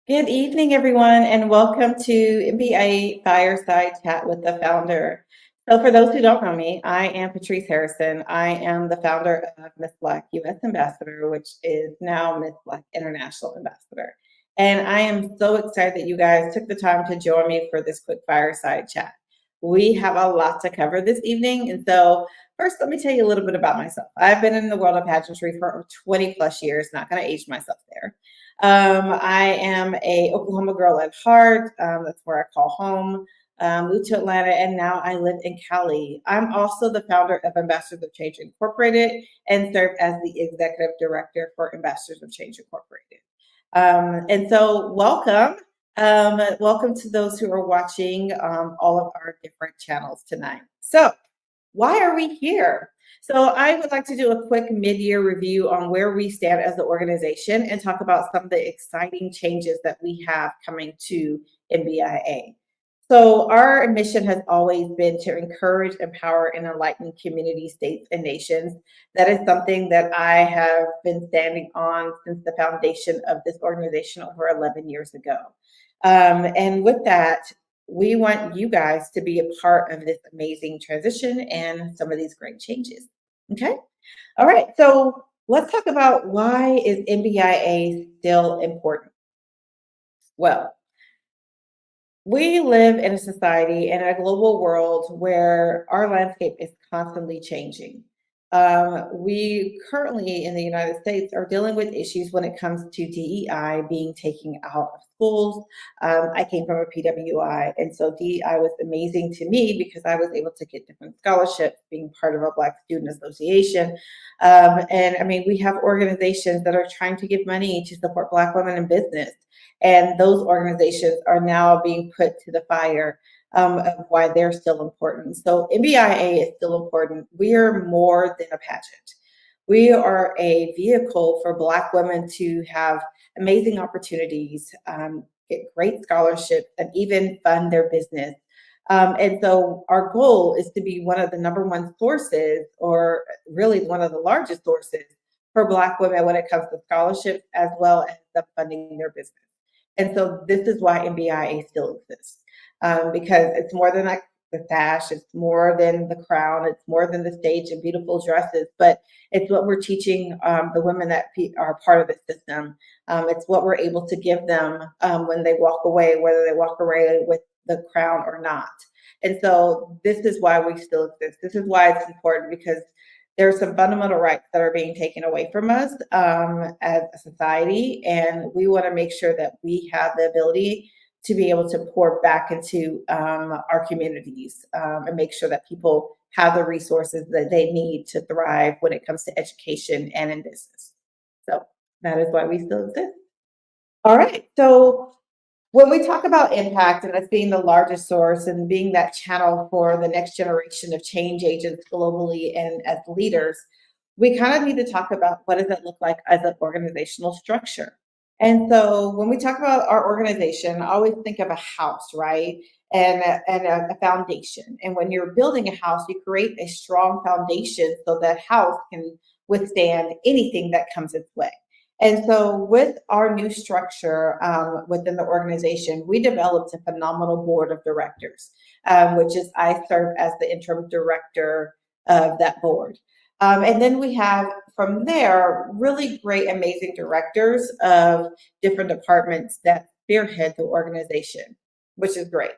Good evening, everyone, and welcome to MBA Fireside Chat with the founder. So, for those who don't know me, I am Patrice Harrison. I am the founder of Miss Black US Ambassador, which is now Miss Black International Ambassador. And I am so excited that you guys took the time to join me for this quick fireside chat. We have a lot to cover this evening. And so, first, let me tell you a little bit about myself. I've been in the world of pageantry for 20 plus years, not going to age myself there. I am a Oklahoma girl at heart. That's where I call home. Moved to Atlanta, and now I live in Cali. I'm also the founder of Ambassadors of Change Incorporated and serve as the executive director for Ambassadors of Change Incorporated. And so, welcome. Welcome to those who are watching all of our different channels tonight. So, why are we here? So I would like to do a quick mid-year review on where we stand as an organization and talk about some of the exciting changes that we have coming to MBIA. So our mission has always been to encourage, empower, and enlighten community, states, and nations. That is something that I have been standing on since the foundation of this organization over 11 years ago. And with that, we want you guys to be a part of this amazing transition and some of these great changes. Okay. All right. So let's talk about why is MBIA still important? Well, we live in a society and a global world where our landscape is constantly changing. We currently in the United States are dealing with issues when it comes to DEI being taken out of schools. I came from a PWI, and so DEI was amazing to me because I was able to get different scholarships being part of a Black Student Association. And I mean, we have organizations that are trying to give money to support Black women in business. And those organizations are now being put to the fire of why they're still important. So MBIA is still important. We are more than a pageant. We are a vehicle for Black women to have amazing opportunities, get great scholarships, and even fund their business. And so our goal is to be one of the number one sources, or really one of the largest sources for Black women when it comes to scholarships, as well as the funding their business. And so this is why MBIA still exists, because it's more than like the sash, it's more than the crown, it's more than the stage and beautiful dresses, but it's what we're teaching the women that are part of the system. It's what we're able to give them when they walk away, whether they walk away with the crown or not. And so this is why we still exist. This is why it's important, because there are some fundamental rights that are being taken away from us as a society, and we want to make sure that we have the ability to be able to pour back into our communities and make sure that people have the resources that they need to thrive when it comes to education and in business. So that is why we still exist. All right. So when we talk about impact and as being the largest source and being that channel for the next generation of change agents globally and as leaders, we kind of need to talk about what does it look like as an organizational structure. And so when we talk about our organization, I always think of a house, right? And a foundation. And when you're building a house, you create a strong foundation so that house can withstand anything that comes its way. And so with our new structure within the organization, we developed a phenomenal board of directors, which is I serve as the interim director of that board. And then we have from there really great, amazing directors of different departments that spearhead the organization, which is great.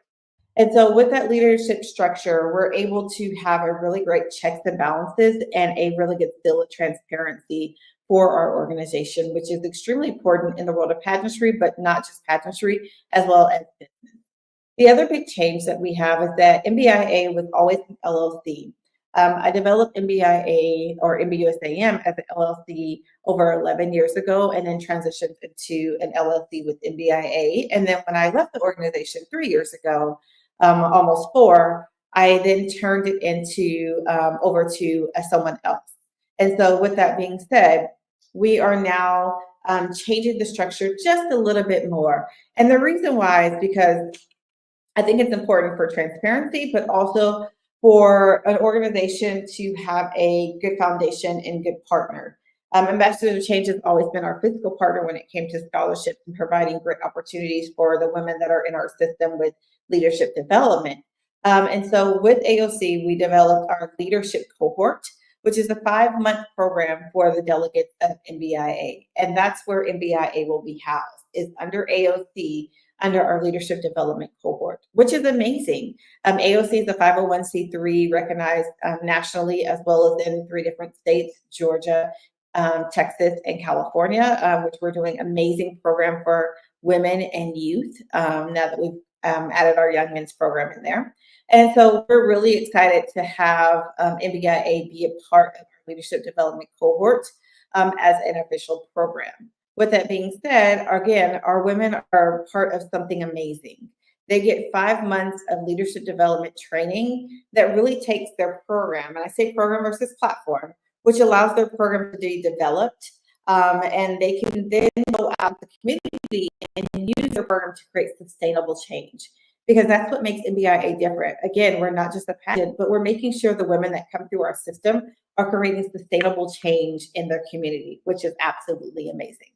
And so with that leadership structure, we're able to have a really great checks and balances and a really good seal of transparency for our organization, which is extremely important in the world of pageantry, but not just pageantry, as well as business. The other big change that we have is that MBIA was always an LLC. I developed MBIA or MBUSAM as an LLC over 11 years ago and then transitioned into an LLC with MBIA. And then when I left the organization 3 years ago, almost 4, I then turned it into over to someone else. And so with that being said, we are now changing the structure just a little bit more. And the reason why is because I think it's important for transparency, but also for an organization to have a good foundation and good partner. Ambassadors of Change has always been our physical partner when it came to scholarships and providing great opportunities for the women that are in our system with leadership development. And so with AOC, we developed our leadership cohort, which is a 5-month program for the delegates of NBIA. And that's where NBIA will be housed, is under AOC, under our leadership development cohort, which is amazing. AOC is a 501c3 recognized nationally, as well as in 3 different states, Georgia, Texas, and California, which we're doing amazing program for women and youth now that we've added our young men's program in there. And so we're really excited to have MBIA be a part of our leadership development cohort as an official program. With that being said, again, our women are part of something amazing. They get 5 months of leadership development training that really takes their program, and I say program versus platform, which allows their program to be developed, and they can then go out to the community and use their program to create sustainable change. Because that's what makes NBIA different. Again, we're not just a pageant, but we're making sure the women that come through our system are creating sustainable change in their community, which is absolutely amazing.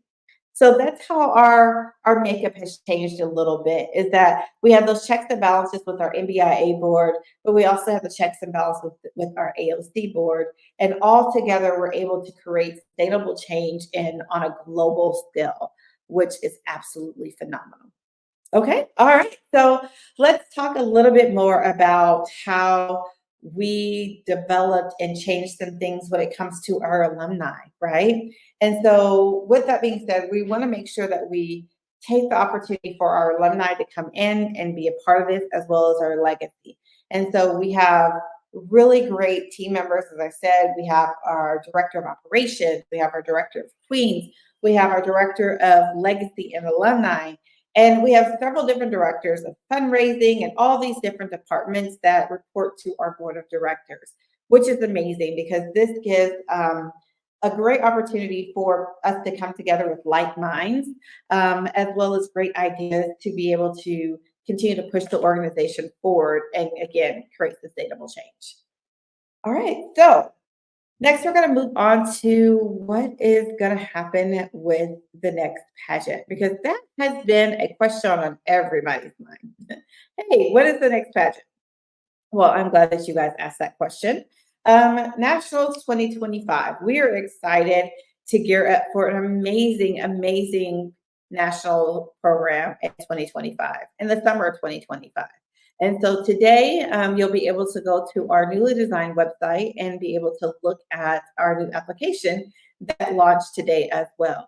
So that's how our makeup has changed a little bit, is that we have those checks and balances with our NBIA board, but we also have the checks and balances with our AOC board. And all together, we're able to create sustainable change on a global scale, which is absolutely phenomenal. Okay, all right. So let's talk a little bit more about how we developed and changed some things when it comes to our alumni, right? And so with that being said, we want to make sure that we take the opportunity for our alumni to come in and be a part of this, as well as our legacy. And so we have really great team members. As I said, we have our director of operations, we have our director of Queens, we have our director of legacy and alumni. And we have several different directors of fundraising and all these different departments that report to our board of directors, which is amazing because this gives a great opportunity for us to come together with like minds, as well as great ideas to be able to continue to push the organization forward and, again, create sustainable change. All right, so next, we're going to move on to what is going to happen with the next pageant, because that has been a question on everybody's mind. Hey, what is the next pageant? Well, I'm glad that you guys asked that question. Nationals 2025. We are excited to gear up for an amazing, amazing national program in 2025, in the summer of 2025. And so today, you'll be able to go to our newly designed website and be able to look at our new application that launched today as well.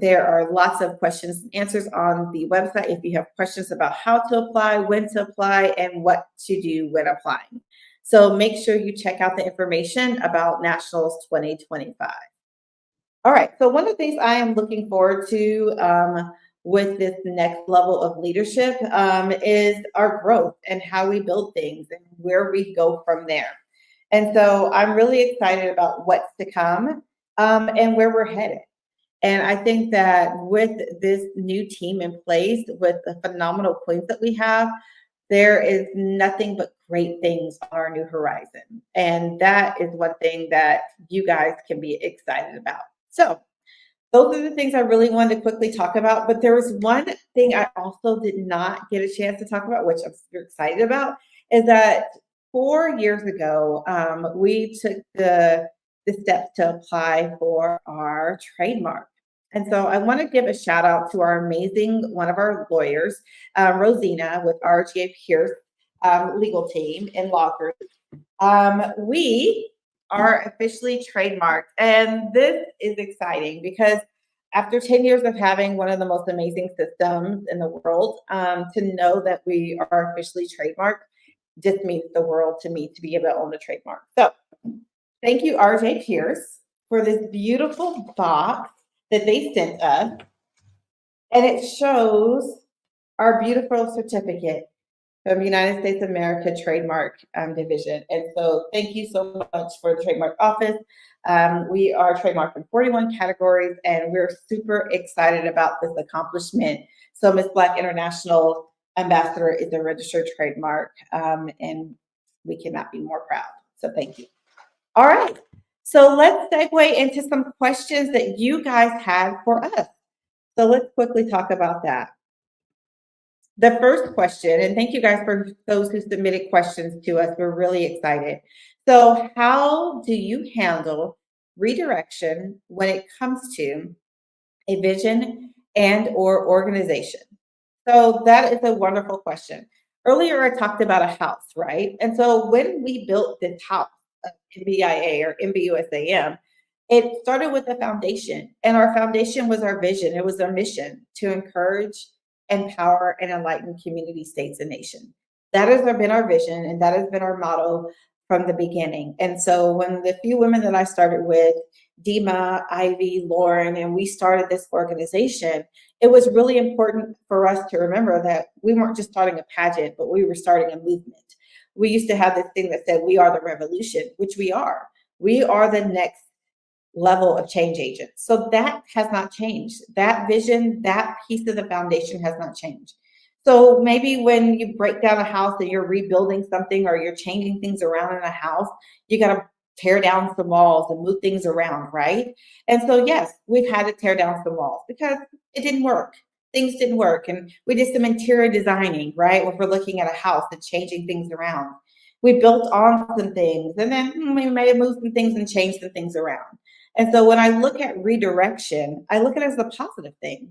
There are lots of questions and answers on the website if you have questions about how to apply, when to apply, and what to do when applying. So make sure you check out the information about Nationals 2025. All right, so one of the things I am looking forward to with this next level of leadership is our growth and how we build things and where we go from there. And so I'm really excited about what's to come and where we're headed. And I think that with this new team in place, with the phenomenal queens that we have, there is nothing but great things on our new horizon. And that is one thing that you guys can be excited about. So those are the things I really wanted to quickly talk about. But there was one thing I also did not get a chance to talk about, which I'm super excited about, is that 4 years ago, we took the steps to apply for our trademark. And so I want to give a shout out to our amazing, one of our lawyers, Rosina with RGA Pierce legal team and law group. We are officially trademarked. And this is exciting because after 10 years of having one of the most amazing systems in the world, to know that we are officially trademarked just means the world to me to be able to own a trademark. So thank you, RJ Pierce, for this beautiful box that they sent us. And it shows our beautiful certificate from United States of America Trademark Division. And so thank you so much for the trademark office. We are trademarked in 41 categories, and we're super excited about this accomplishment. So Miss Black International Ambassador is a registered trademark, and we cannot be more proud. So thank you. All right. So let's segue into some questions that you guys had for us. So let's quickly talk about that. The first question, and thank you guys for those who submitted questions to us. We're really excited. So, how do you handle redirection when it comes to a vision and or organization? So that is a wonderful question. Earlier, I talked about a house, right? And so when we built this house, MBIA or MBUSAM, it started with a foundation, and our foundation was our vision. It was our mission to encourage, empower, and enlighten community, states, and nations. That has been our vision, and that has been our motto from the beginning. And so when the few women that I started with, Dima, Ivy, Lauren, and we started this organization, it was really important for us to remember that we weren't just starting a pageant, but we were starting a movement. We used to have this thing that said, we are the revolution, which we are. We are the next level of change agents. So that has not changed. That vision, that piece of the foundation has not changed. So maybe when you break down a house and you're rebuilding something or you're changing things around in a house, you got to tear down some walls and move things around, right? And so, yes, we've had to tear down some walls because it didn't work. Things didn't work. And we did some interior designing, right? When we're looking at a house and changing things around. We built on some things and then we may have moved some things and changed some things around. And so when I look at redirection, I look at it as a positive thing.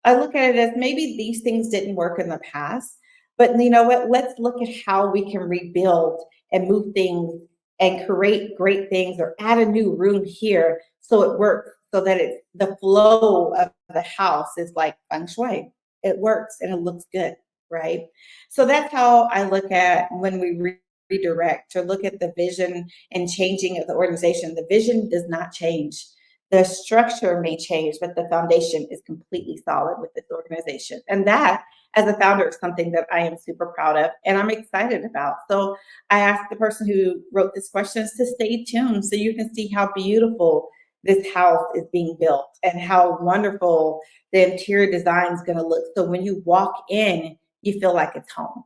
I look at it as maybe these things didn't work in the past, but you know what? Let's look at how we can rebuild and move things and create great things or add a new room here so it works, so that it's the flow of the house is like feng shui. It works and it looks good, right? So that's how I look at when we redirect or look at the vision and changing of the organization. The vision does not change. The structure may change, but the foundation is completely solid with this organization. And that, as a founder, is something that I am super proud of and I'm excited about. So I asked the person who wrote this question to stay tuned so you can see how beautiful this house is being built and how wonderful the interior design is going to look. So when you walk in, you feel like it's home.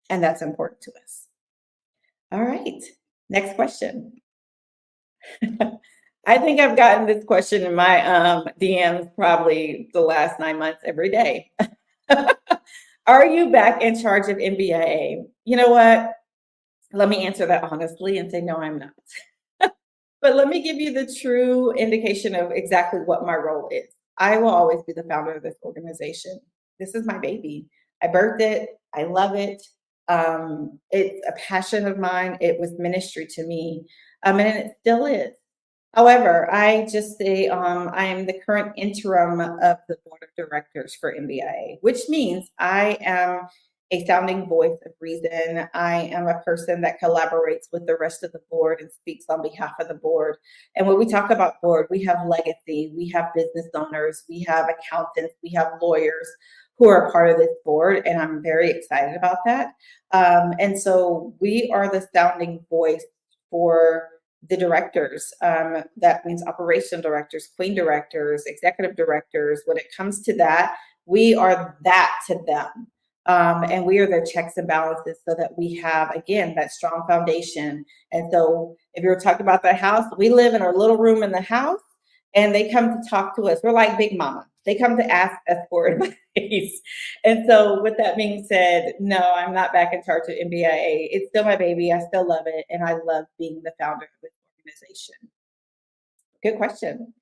And that's important to us. All right, next question. I think I've gotten this question in my DMs probably the last 9 months every day. Are you back in charge of MBIA? You know what? Let me answer that honestly and say, no, I'm not. But let me give you the true indication of exactly what my role is. I will always be the founder of this organization. This is my baby. I birthed it. I love it. It's a passion of mine. It was ministry to me, and it still is. However, I just say I am the current interim of the board of directors for MBIA, which means I am a sounding voice of reason. I am a person that collaborates with the rest of the board and speaks on behalf of the board. And when we talk about board, we have legacy, we have business owners, we have accountants, we have lawyers who are part of this board, and I'm very excited about that. And so we are the sounding voice for the directors. That means operation directors, queen directors, executive directors. When it comes to that, we are that to them. And we are their checks and balances so that we have, again, that strong foundation. And so if you're talking about the house, we live in our little room in the house and they come to talk to us. We're like Big Mama. They come to ask us for advice. And so with that being said, no, I'm not back in charge of MBIA. It's still my baby. I still love it. And I love being the founder of this organization. Good question.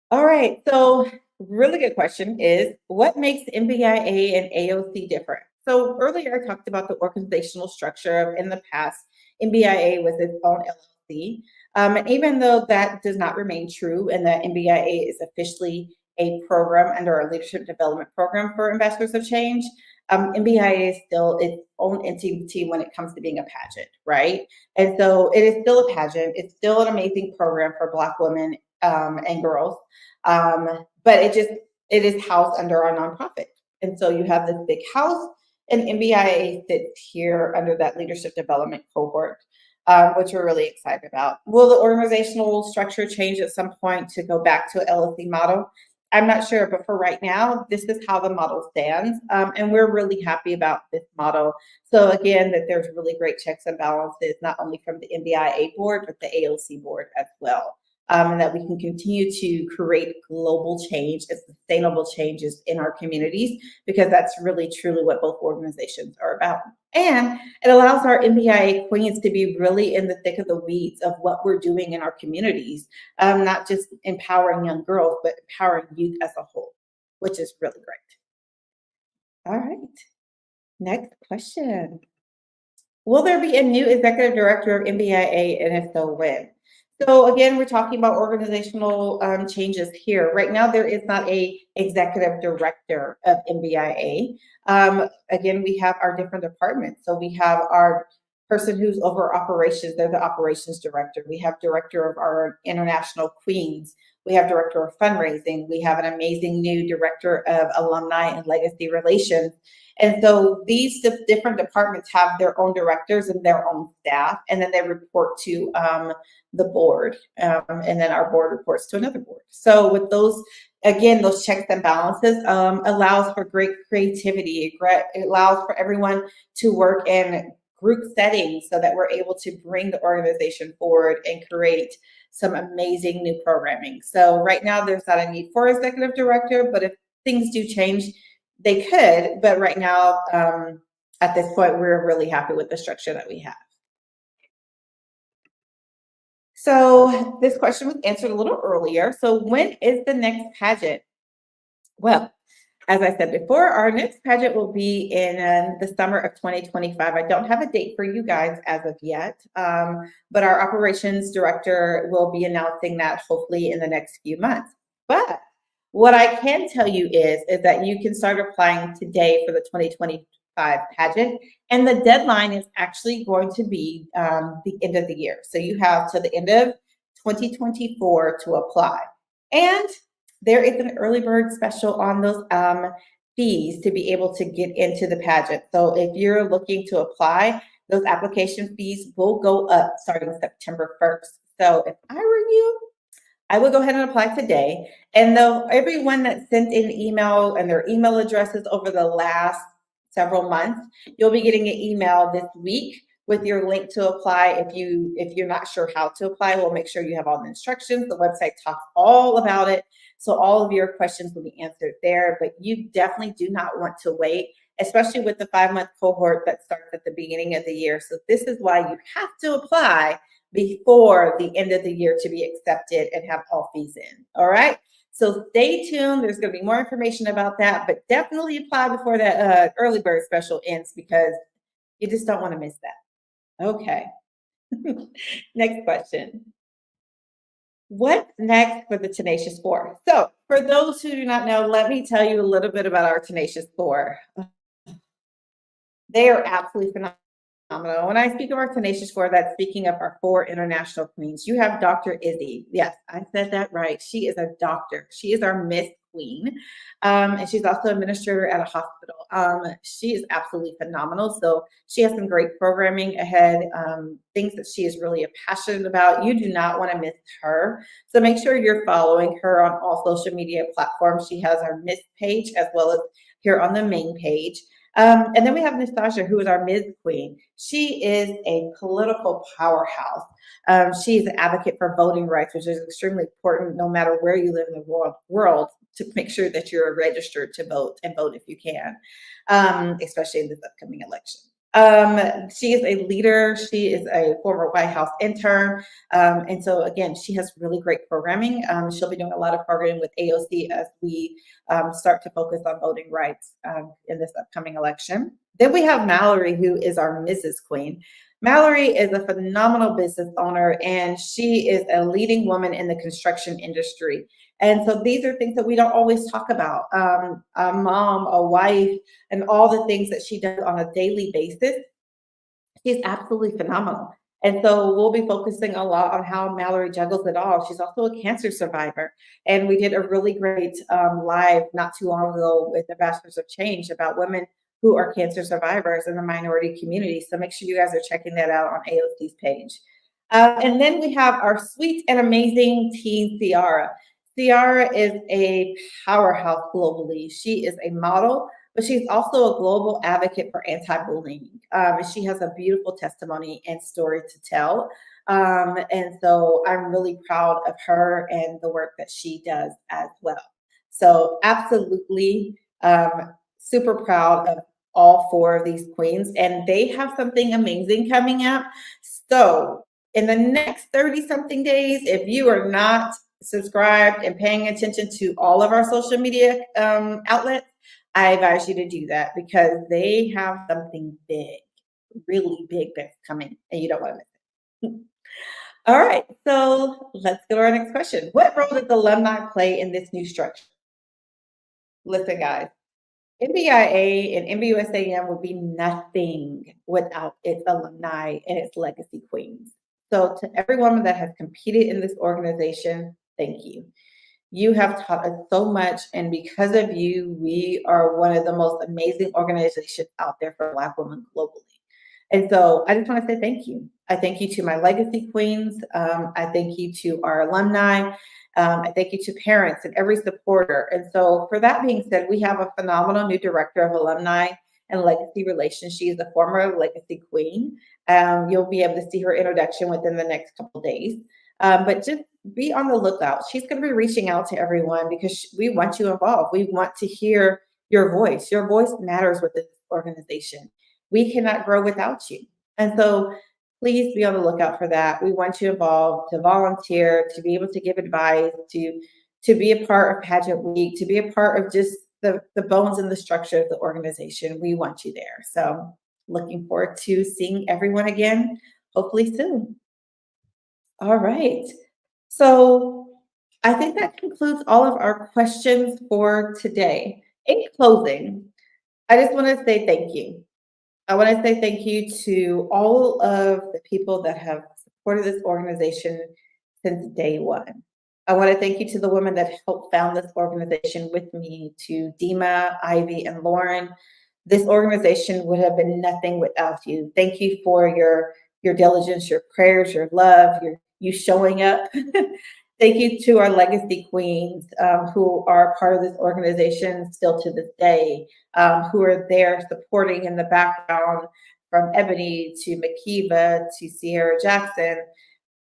All right. So really good question is, what makes MBIA and AOC different? So earlier I talked about the organizational structure. In the past, MBIA was its own LLC. And even though that does not remain true and that MBIA is officially a program under our leadership development program for Ambassadors of Change, MBIA is still its own entity when it comes to being a pageant, right? And so it is still a pageant. It's still an amazing program for Black women and girls. But it is housed under our nonprofit. And so you have this big house, and MBIA sits here under that leadership development cohort, which we're really excited about. Will the organizational structure change at some point to go back to an LLC model? I'm not sure, but for right now, this is how the model stands. And we're really happy about this model. So again, that there's really great checks and balances, not only from the MBIA board, but the AOC board as well. And that we can continue to create global change and sustainable changes in our communities, because that's really truly what both organizations are about. And it allows our MBIA queens to be really in the thick of the weeds of what we're doing in our communities, not just empowering young girls, but empowering youth as a whole, which is really great. All right, next question. Will there be a new executive director of MBIA, and if so, when? So again, we're talking about organizational changes here. Right now, there is not a executive director of MBIA. Again, we have our different departments. So we have our person who's over operations. They're the operations director. We have director of our international queens. We have director of fundraising. We have an amazing new director of alumni and legacy relations. And so these different departments have their own directors and their own staff, and then they report to the board, and then our board reports to another board. So with those, again, those checks and balances allows for great creativity. It allows for everyone to work in group settings so that we're able to bring the organization forward and create some amazing new programming. So right now there's not a need for executive director, but if things do change, they could. But right now, at this point, we're really happy with the structure that we have. So this question was answered a little earlier. So when is the next pageant? Well, as I said before, our next pageant will be in the summer of 2025. I don't have a date for you guys as of yet, but our operations director will be announcing that hopefully in the next few months. But what I can tell you is that you can start applying today for the 2025 pageant, and the deadline is actually going to be the end of the year. So you have to the end of 2024 to apply. And there is an early bird special on those fees to be able to get into the pageant. So if you're looking to apply, those application fees will go up starting September 1st. So if I were you, I would go ahead and apply today. And though everyone that sent in email and their email addresses over the last several months, you'll be getting an email this week with your link to apply. If you're not sure how to apply, we'll make sure you have all the instructions. The website talks all about it. So all of your questions will be answered there, but you definitely do not want to wait, especially with the 5-month cohort that starts at the beginning of the year. So this is why you have to apply before the end of the year to be accepted and have all fees in. All right. So stay tuned. There's going to be more information about that, but definitely apply before that early bird special ends, because you just don't want to miss that. Okay. Next question. What's next for the Tenacious Four? So for those who do not know, let me tell you a little bit about our Tenacious Four. They are absolutely phenomenal. When I speak of our Tenacious Four, that's speaking of our 4 international queens. You have Dr. Izzy. Yes, I said that right. She is a doctor. She is our Miss Queen. And she's also an administrator at a hospital. She is absolutely phenomenal. So she has some great programming ahead, things that she is really passionate about. You do not want to miss her. So make sure you're following her on all social media platforms. She has our Miss page as well as here on the main page. And then we have Nastasia, who is our Ms. Queen. She is a political powerhouse. She's an advocate for voting rights, which is extremely important no matter where you live in the world, to make sure that you're registered to vote and vote if you can, especially in this upcoming election. She is a leader. She is a former White House intern. And so again, she has really great programming. She'll be doing a lot of programming with AOC as we start to focus on voting rights in this upcoming election. Then we have Mallory, who is our Mrs. Queen. Mallory is a phenomenal business owner, and she is a leading woman in the construction industry. And so these are things that we don't always talk about. A mom, a wife, and all the things that she does on a daily basis. She's absolutely phenomenal. And so we'll be focusing a lot on how Mallory juggles it all. She's also a cancer survivor. And we did a really great live not too long ago with Ambassadors of Change about women who are cancer survivors in the minority community. So make sure you guys are checking that out on AOC's page. And then we have our sweet and amazing teen, Ciara. Ciara is a powerhouse globally. She is a model, but she's also a global advocate for anti-bullying. And she has a beautiful testimony and story to tell. And so I'm really proud of her and the work that she does as well. So absolutely super proud of all four of these queens, and they have something amazing coming up. So in the next 30 something days, if you are not subscribed and paying attention to all of our social media outlets, I advise you to do that because they have something big, really big that's coming, and you don't want to miss it. All right, so let's go to our next question. What role does alumni play in this new structure? Listen, guys, NBIA and NBUSAM would be nothing without its alumni and its legacy queens. So, to every woman that has competed in this organization, thank you. You have taught us so much, and because of you, we are one of the most amazing organizations out there for Black women globally. And so I just want to say thank you. I thank you to my legacy queens. I thank you to our alumni. I thank you to parents and every supporter. And so for that being said, we have a phenomenal new director of alumni and legacy relations. She is a former legacy queen. You'll be able to see her introduction within the next couple of days. But just be on the lookout. She's going to be reaching out to everyone because we want you involved. We want to hear your voice. Your voice matters with this organization. We cannot grow without you. And so please be on the lookout for that. We want you involved, to volunteer, to be able to give advice, to be a part of Pageant Week, to be a part of just the bones and the structure of the organization. We want you there. So looking forward to seeing everyone again, hopefully soon. All right. So I think that concludes all of our questions for today. In closing, I just want to say thank you. I want to say thank you to all of the people that have supported this organization since day one. I want to thank you to the women that helped found this organization with me, to Dima, Ivy, and Lauren. This organization would have been nothing without you. Thank you for your diligence, your prayers, your love, you showing up. Thank you to our legacy queens who are part of this organization still to this day, who are there supporting in the background, from Ebony to Makiva to Sierra Jackson.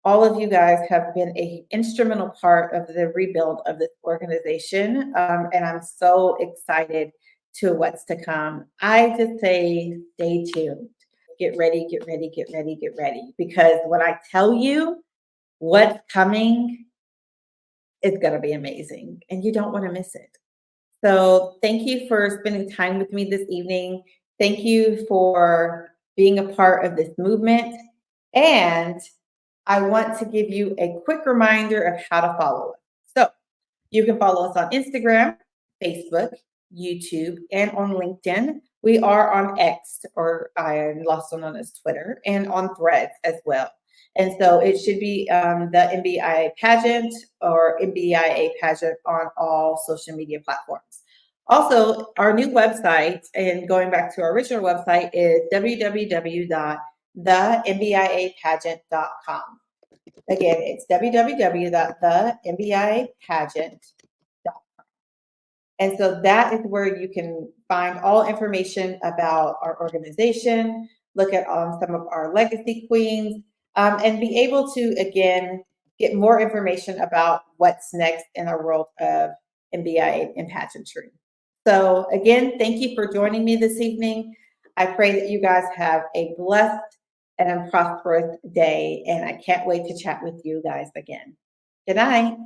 All of you guys have been an instrumental part of the rebuild of this organization, and I'm so excited to what's to come. I just say stay tuned. Get ready, get ready, get ready, get ready. Because when I tell you what's coming, it's going to be amazing and you don't want to miss it. So thank you for spending time with me this evening. Thank you for being a part of this movement. And I want to give you a quick reminder of how to follow us. So you can follow us on Instagram, Facebook, YouTube, and on LinkedIn. We are on X, or I am also known as Twitter, and on Threads as well. And so it should be the MBIA pageant or MBIA pageant on all social media platforms. Also, our new website, and going back to our original website, is www.thembiapageant.com. Again, it's www.thembiapageant.com. And so that is where you can find all information about our organization, look at some of our legacy queens, and be able to, again, get more information about what's next in our world of MBIA and pageantry. So again, thank you for joining me this evening. I pray that you guys have a blessed and a prosperous day, and I can't wait to chat with you guys again. Good night.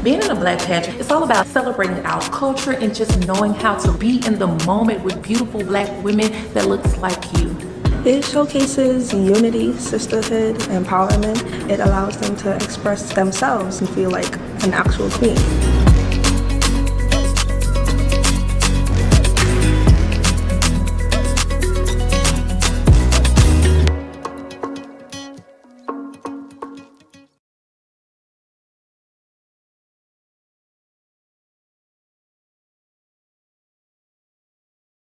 Being in a Black pageant, it's all about celebrating our culture and just knowing how to be in the moment with beautiful Black women that looks like you. It showcases unity, sisterhood, empowerment. It allows them to express themselves and feel like an actual queen.